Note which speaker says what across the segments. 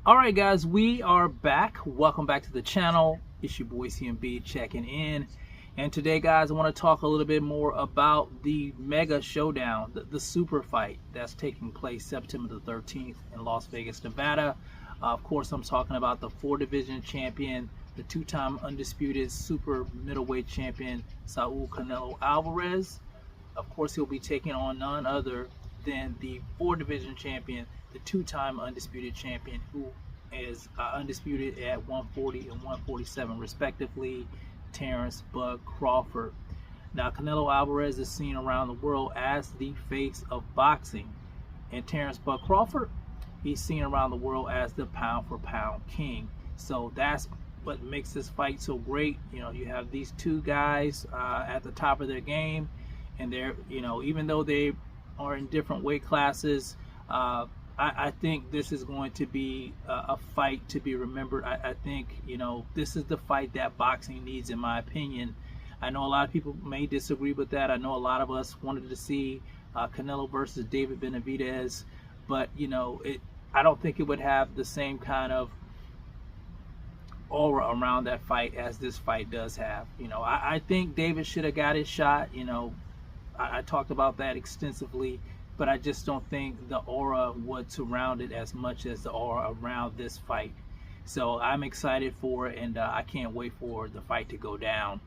Speaker 1: Alright guys, we are back. Welcome back to the channel. It's your boy CMB checking in. And today guys, I want to talk a little bit more about the mega showdown, the super fight that's taking place September the 13th in Las Vegas, Nevada. Of course, I'm talking about the 4-division champion, the 2-time undisputed super middleweight champion, Saul Canelo Alvarez. Of course, he'll be taking on none other than the 4-division champion, the 2-time undisputed champion, who is undisputed at 140 and 147 respectively, Terrence Bud Crawford. Now, Canelo Alvarez is seen around the world as the face of boxing, and Terrence Bud Crawford, he's seen around the world as the pound-for-pound king. So that's what makes this fight so great. You know, you have these two guys at the top of their game, and they're, you know, even though they are in different weight classes, I think this is going to be a fight to be remembered. I think, you know, this is the fight that boxing needs, in my opinion. I know a lot of people may disagree with that. I know a lot of us wanted to see Canelo versus David Benavidez, but, you know, I don't think it would have the same kind of aura around that fight as this fight does have. You know, I think David should have got his shot. You know, I talked about that extensively, but I just don't think the aura would surround it as much as the aura around this fight. So I'm excited for it, and I can't wait for the fight to go down.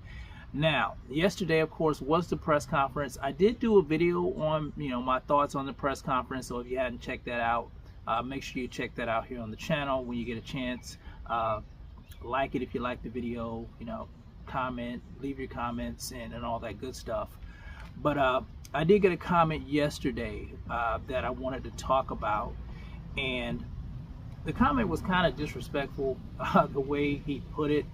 Speaker 1: Now, yesterday, of course, was the press conference. I did do a video on, you know, my thoughts on the press conference, so if you hadn't checked that out, make sure you check that out here on the channel when you get a chance. Like it if you like the video, you know, comment, leave your comments, and all that good stuff. But I did get a comment yesterday that I wanted to talk about, and the comment was kind of disrespectful, the way he put it.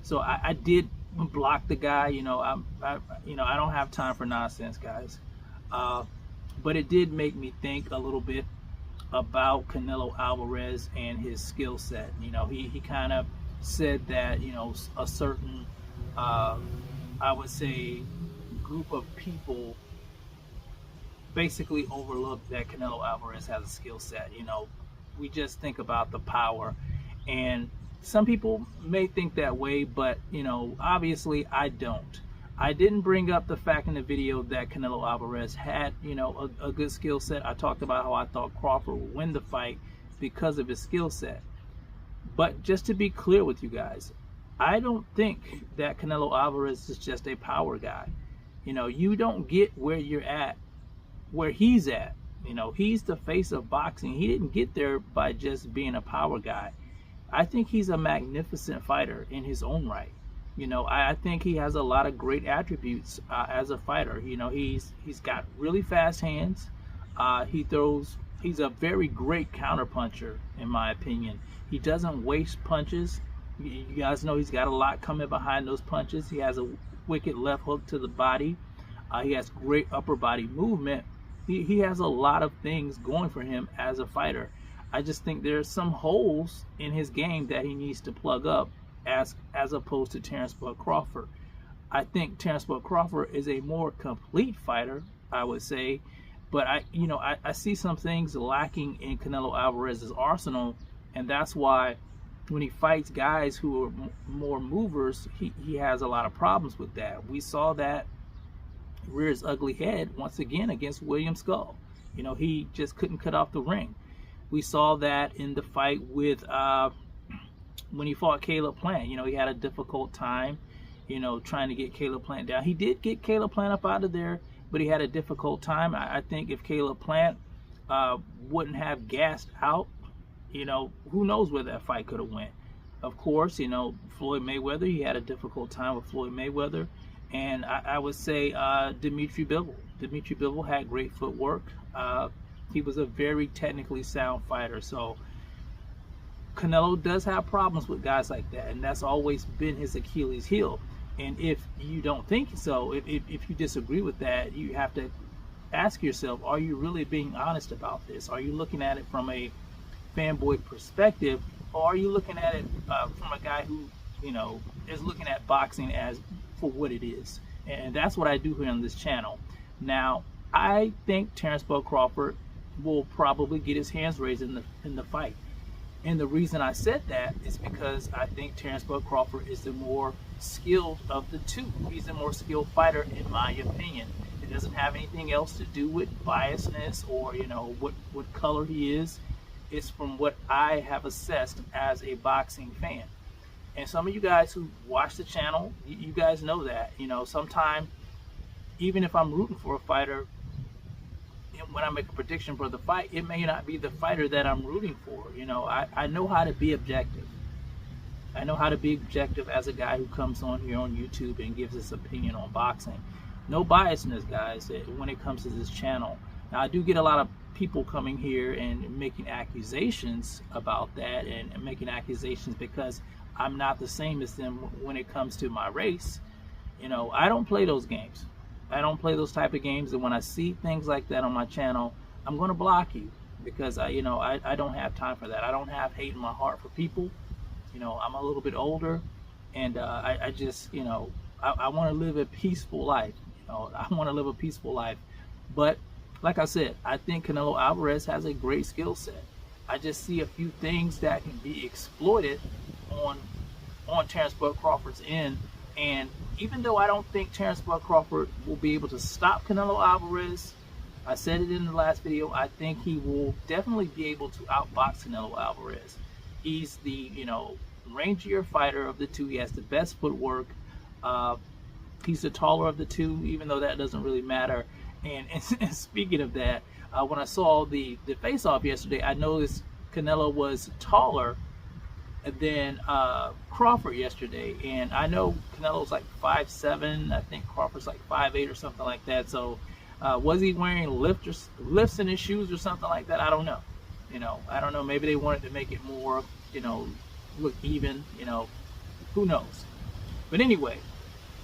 Speaker 1: So I did block the guy. You know, I don't have time for nonsense, guys. But it did make me think a little bit about Canelo Alvarez and his skill set. You know, he kind of said that, you know, a certain I would say group of people basically overlooked that Canelo Alvarez has a skill set. You know, we just think about the power, and some people may think that way, but, you know, obviously I don't. I didn't bring up the fact in the video that Canelo Alvarez had, you know, a good skill set. I talked about how I thought Crawford would win the fight because of his skill set. But just to be clear with you guys, I don't think that Canelo Alvarez is just a power guy. You know, you don't get where you're at, where he's at. You know, he's the face of boxing. He didn't get there by just being a power guy. I think he's a magnificent fighter in his own right. You know, I think he has a lot of great attributes as a fighter. You know, he's got really fast hands. He's a very great counterpuncher, in my opinion. He doesn't waste punches. You guys know he's got a lot coming behind those punches. He has a wicked left hook to the body. He has great upper body movement. He has a lot of things going for him as a fighter. I just think there's some holes in his game that he needs to plug up as opposed to Terrence Bud Crawford. I think Terrence Bud Crawford is a more complete fighter, I would say, but I see some things lacking in Canelo Alvarez's arsenal, and that's why when he fights guys who are more movers, he has a lot of problems with that. We saw that rear his ugly head once again against William Skull. You know, he just couldn't cut off the ring. We saw that in the fight with when he fought Caleb Plant. You know, he had a difficult time, you know, trying to get Caleb Plant down. He did get Caleb Plant up out of there, but he had a difficult time. I think if Caleb Plant wouldn't have gassed out, you know, who knows where that fight could have went. Of course, you know, Floyd Mayweather, he had a difficult time with Floyd Mayweather. And I would say Dimitri Bivol. Dimitri Bivol had great footwork. He was a very technically sound fighter. So Canelo does have problems with guys like that, and that's always been his Achilles heel. And if you don't think so, if you disagree with that, you have to ask yourself, are you really being honest about this? Are you looking at it from a fanboy perspective, or are you looking at it from a guy who, you know, is looking at boxing as for what it is? And that's what I do here on this channel. Now, I think Terrence Bud Crawford will probably get his hands raised in the fight. And the reason I said that is because I think Terrence Bud Crawford is the more skilled of the two. He's the more skilled fighter, in my opinion. It doesn't have anything else to do with biasness or, what color he is. It's from what I have assessed as a boxing fan. And some of you guys who watch the channel, you guys know that. Sometimes, even if I'm rooting for a fighter, when I make a prediction for the fight, it may not be the fighter that I'm rooting for. I know how to be objective. I know how to be objective as a guy who comes on here on YouTube and gives his opinion on boxing. No biasness, guys, when it comes to this channel. Now, I do get a lot of people coming here and making accusations about that, and making accusations because I'm not the same as them when it comes to my race. I don't play those games. I don't play those type of games, and when I see things like that on my channel, I'm going to block you, because I don't have time for that. I don't have hate in my heart for people. I'm a little bit older, and I just, I want to live a peaceful life. I want to live a peaceful life. But like I said, I think Canelo Alvarez has a great skill set. I just see a few things that can be exploited on Terrence Bud Crawford's end. And even though I don't think Terrence Bud Crawford will be able to stop Canelo Alvarez, I said it in the last video, I think he will definitely be able to outbox Canelo Alvarez. He's the, rangier fighter of the two. He has the best footwork. He's the taller of the two, even though that doesn't really matter. And speaking of that, when I saw the face-off yesterday, I noticed Canelo was taller than Crawford yesterday. And I know Canelo's like 5'7". I think Crawford's like 5'8" or something like that. So was he wearing lifts in his shoes or something like that? I don't know. I don't know. Maybe they wanted to make it more, look even. Who knows? But anyway,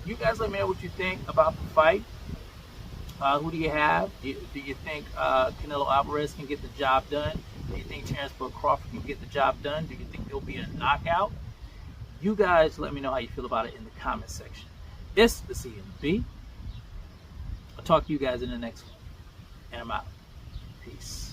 Speaker 1: you guys let me know what you think about the fight. Who do you have? Do you think Canelo Alvarez can get the job done? Do you think Terrence Bud Crawford can get the job done? Do you think there'll be a knockout? You guys let me know how you feel about it in the comment section. It's the CMB. I'll talk to you guys in the next one. And I'm out. Peace.